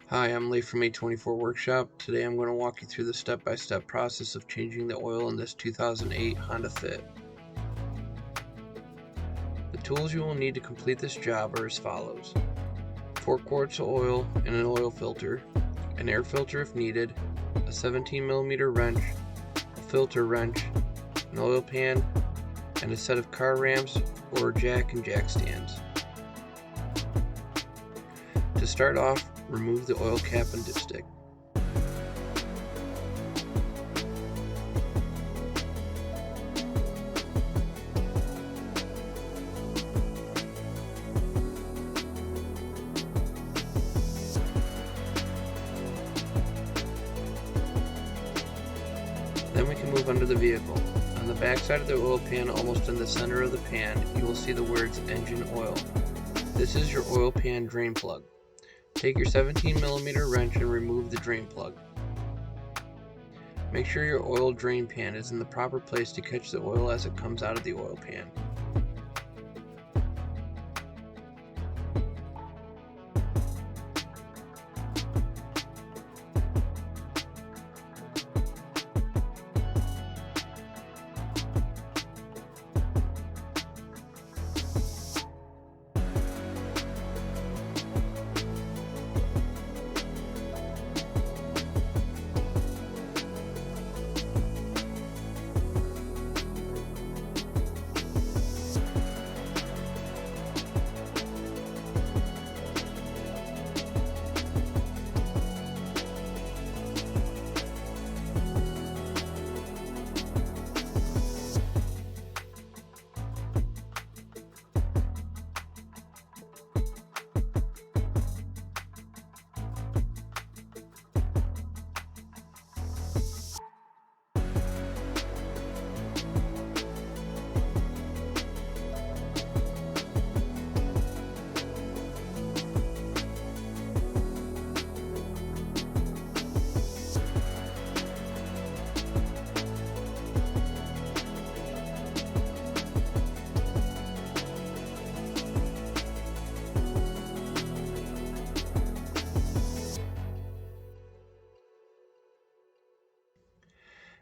Hi, I'm Leif from A24 Workshop. Today I'm going to walk you through the step-by-step process of changing the oil in this 2008 Honda Fit. The tools you will need to complete this job are as follows: 4 quarts of oil and an oil filter, an air filter if needed, a 17mm wrench, a filter wrench, an oil pan, and a set of car ramps or jack and jack stands. To start off, remove the oil cap and dipstick. Then we can move under the vehicle. On the back side of the oil pan, almost in the center of the pan, you will see the words engine oil. This is your oil pan drain plug. Take your 17mm wrench and remove the drain plug. Make sure your oil drain pan is in the proper place to catch the oil as it comes out of the oil pan.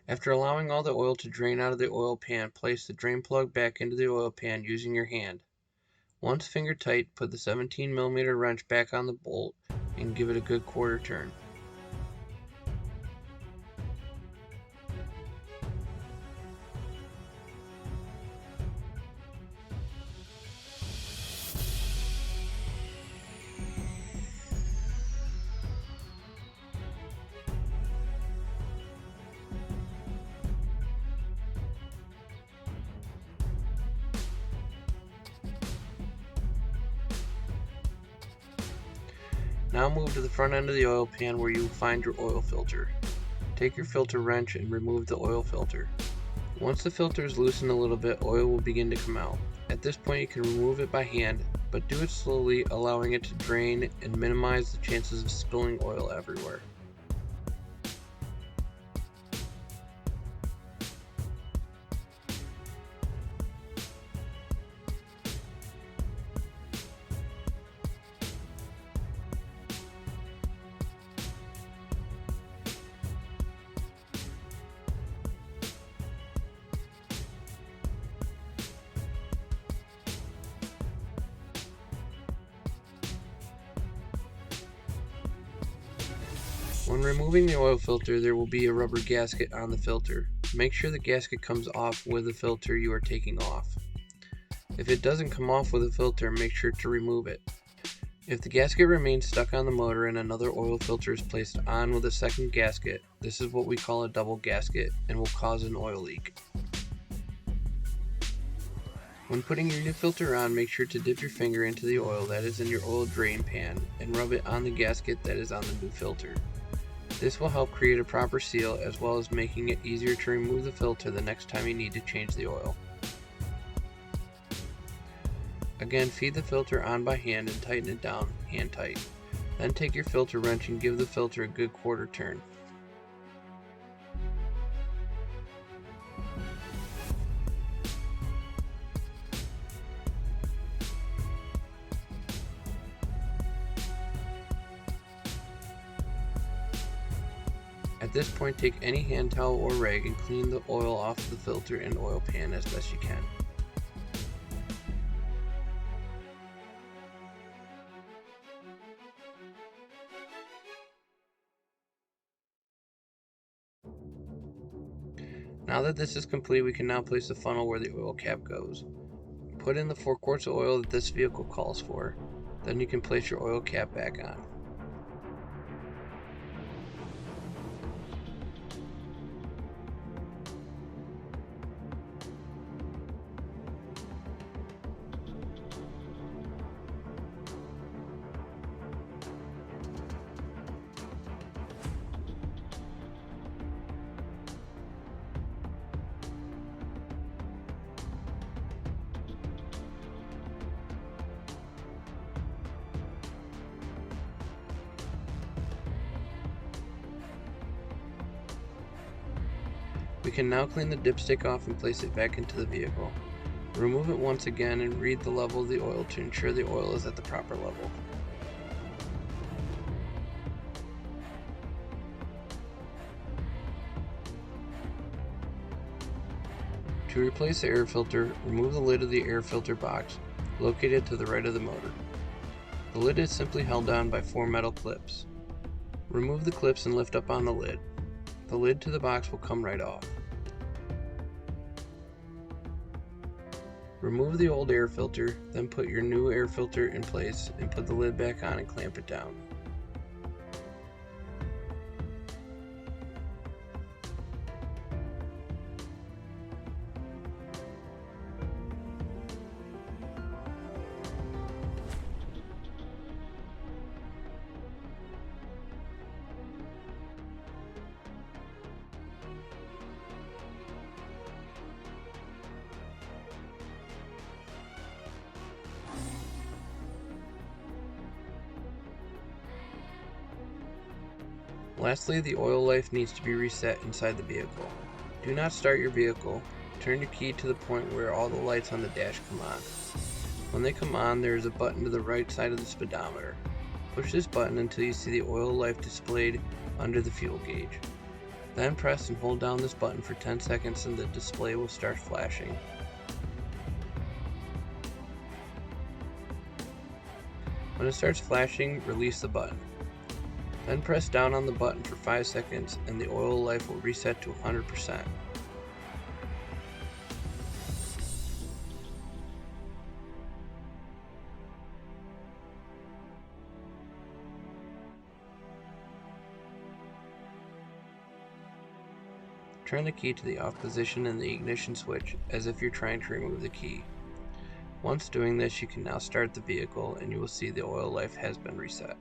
After allowing all the oil to drain out of the oil pan, place the drain plug back into the oil pan using your hand. Once finger tight, put the 17mm wrench back on the bolt and give it a good quarter turn. Now move to the front end of the oil pan where you will find your oil filter. Take your filter wrench and remove the oil filter. Once the filter is loosened a little bit, oil will begin to come out. At this point you can remove it by hand, but do it slowly, allowing it to drain and minimize the chances of spilling oil everywhere. When removing the oil filter, there will be a rubber gasket on the filter. Make sure the gasket comes off with the filter you are taking off. If it doesn't come off with the filter, make sure to remove it. If the gasket remains stuck on the motor and another oil filter is placed on with a second gasket, this is what we call a double gasket and will cause an oil leak. When putting your new filter on, make sure to dip your finger into the oil that is in your oil drain pan and rub it on the gasket that is on the new filter. This will help create a proper seal as well as making it easier to remove the filter the next time you need to change the oil. Again, feed the filter on by hand and tighten it down hand tight. Then take your filter wrench and give the filter a good quarter turn. At this point, take any hand towel or rag and clean the oil off the filter and oil pan as best you can. Now that this is complete, we can now place the funnel where the oil cap goes. Put in the 4 quarts of oil that this vehicle calls for. Then you can place your oil cap back on. We can now clean the dipstick off and place it back into the vehicle. Remove it once again and read the level of the oil to ensure the oil is at the proper level. To replace the air filter, remove the lid of the air filter box, located to the right of the motor. The lid is simply held down by 4 metal clips. Remove the clips and lift up on the lid. The lid to the box will come right off. Remove the old air filter, then put your new air filter in place and put the lid back on and clamp it down. Lastly, the oil life needs to be reset inside the vehicle. Do not start your vehicle. Turn your key to the point where all the lights on the dash come on. When they come on, there is a button to the right side of the speedometer. Push this button until you see the oil life displayed under the fuel gauge. Then press and hold down this button for 10 seconds and the display will start flashing. When it starts flashing, release the button. Then press down on the button for 5 seconds and the oil life will reset to 100%. Turn the key to the off position in the ignition switch as if you're trying to remove the key. Once doing this, you can now start the vehicle and you will see the oil life has been reset.